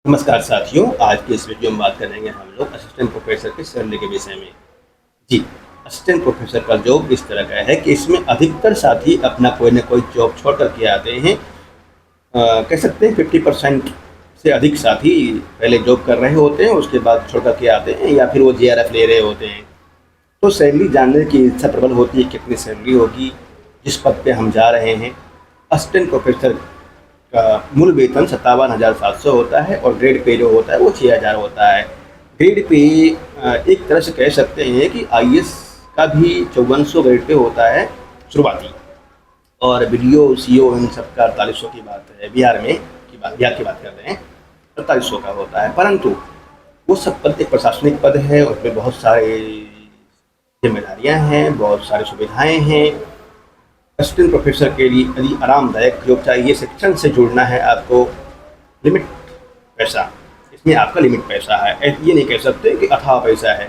नमस्कार साथियों, आज की इस वीडियो में बात करेंगे हम लोग असिस्टेंट प्रोफेसर की सैलरी के विषय में। जी, असिस्टेंट प्रोफेसर का जॉब इस तरह का है कि इसमें अधिकतर साथी अपना कोई ना कोई जॉब छोड़ कर के आते हैं। कह सकते हैं 50% से अधिक साथी पहले जॉब कर रहे होते हैं, उसके बाद छोड़ कर के आते हैं या फिर वो JRF ले रहे होते हैं। तो सैलरी जानने की इच्छा प्रबल होती है, कितनी सैलरी होगी जिस पद पे हम जा रहे हैं। असिस्टेंट प्रोफेसर का मूल वेतन 57,700 होता है और ग्रेड पे जो होता है वो 6,000 होता है। ग्रेड पे एक तरह से कह सकते हैं कि IAS का भी 5400 ग्रेड पे होता है शुरुआती, और BDO CO इन सब का 4800 की बात है। बिहार की बात कर रहे हैं, 4800 का होता है। परंतु वो सब पद एक प्रशासनिक पद है, उसमें बहुत सारी जिम्मेदारियां हैं, बहुत सारी सुविधाएं हैं। असिस्टेंट प्रोफेसर के लिए यदि आरामदायक जॉब चाहिए, शिक्षण से जुड़ना है आपको, लिमिट पैसा, इसमें आपका लिमिट पैसा है। ये नहीं कह सकते कि अथाह पैसा है।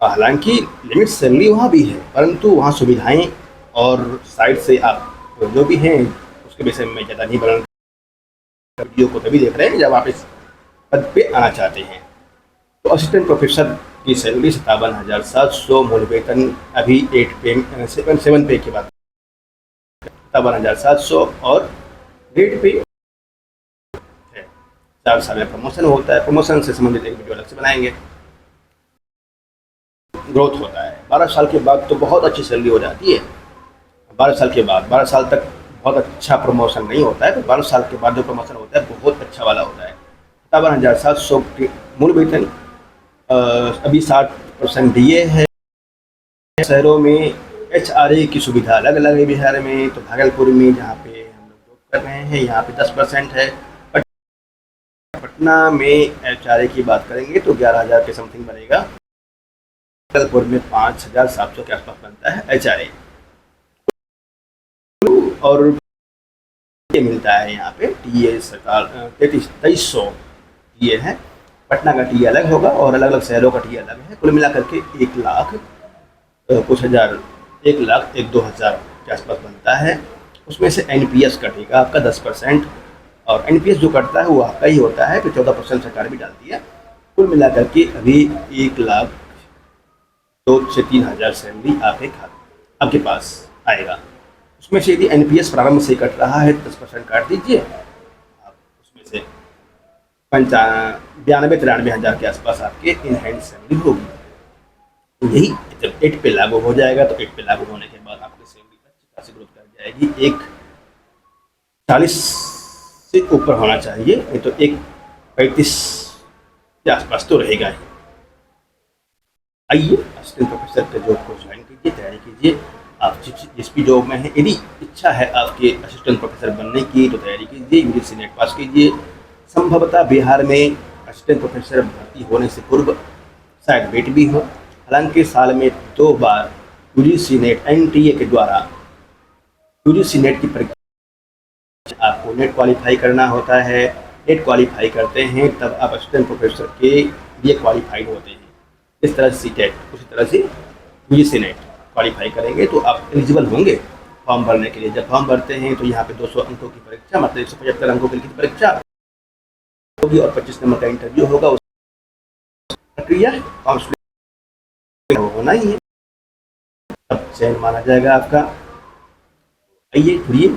हालांकि लिमिट सैलरी वहाँ भी है, परंतु वहाँ सुविधाएं और साइड से आप जो भी हैं उसके विषय में ज़्यादा नहीं बना। वीडियो को तभी देख रहे हैं जब आप इस पद पे आना चाहते हैं। तो असिस्टेंट प्रोफेसर की सैलरी 57,700, मूल वेतन अभी 7 पे की बात, 57,700 और ग्रेड पे है। 4 साल में प्रमोशन होता है। प्रमोशन से संबंधित एक वीडियो अलग से बनाएंगे। ग्रोथ होता है 12 साल के बाद, तो बहुत अच्छी सैलरी हो जाती है। 12 साल के बाद, 12 साल तक बहुत अच्छा प्रमोशन नहीं होता है, तो 12 साल के बाद जो प्रमोशन होता है बहुत अच्छा वाला होता है। 57,700 मूल वेतन, अभी 60% DA है। शहरों में HRA की सुविधा अलग अलग है बिहार में। तो भागलपुर में जहाँ पे हम लोग जॉब कर रहे हैं, यहाँ पे 10% है। पटना में HRA की बात करेंगे तो 11,000 के समथिंग बनेगा। भागलपुर में 5,700 के आसपास बनता है HRA। और ये मिलता है यहाँ पे TA सरकार 2300 TA है। पटना का TA अलग होगा और अलग अलग शहरों का TA अलग है। कुल मिलाकर के 1 लाख कुछ हज़ार, 1 लाख 1-2 हज़ार के आसपास बनता है। उसमें से NPS कटेगा आपका 10%, और NPS जो कटता है वो आपका ही होता है, कि 14% सरकार भी डालती है। कुल मिलाकर के अभी 1 लाख 2 से 3 हज़ार सैलरी आपके पास आएगा। उसमें से यदि NPS प्रारंभ से कट रहा है तो 10% काट दीजिए, आप उसमें से 92-93 हज़ार के आसपास आपके इन हैंड सैलरी होगी। यही जब 8 पे लागू हो जाएगा, तो 8 पे लागू होने के बाद आपकी सैलरी अच्छी खासी ग्रोथ कर जाएगी। एक 40 से ऊपर होना चाहिए, नहीं तो एक 35 के आसपास तो रहेगा ही। आइए असिस्टेंट प्रोफेसर के जॉब को ज्वाइन कीजिए, तैयारी कीजिए। आप जिस भी जॉब में हैं, यदि इच्छा है आपके असिस्टेंट प्रोफेसर बनने की, तो तैयारी कीजिए, UGC नेट पास कीजिए। संभवतः बिहार में असिस्टेंट प्रोफेसर भर्ती होने से पूर्व शायद वेट भी हो। हालांकि साल में 2 बार UGC नेट NTA के द्वारा UGC नेट की परीक्षा, आपको नेट क्वालिफाई करना होता है। नेट क्वालिफाई करते हैं तब आप असिस्टेंट प्रोफेसर के लिए क्वालिफाइड होते हैं। इस तरह से CTET, उसी तरह से UGC नेट क्वालिफाई करेंगे तो आप एलिजिबल होंगे फॉर्म भरने के लिए। जब फॉर्म भरते हैं तो यहाँ पे 200 अंकों की परीक्षा, मतलब 175 अंकों की लिखित परीक्षा होगी और 25 नंबर का इंटरव्यू होगा। उस प्रक्रिया काउंसलिंग होना ही है, तब चयन माना जाएगा आपका। आइए जुड़िए,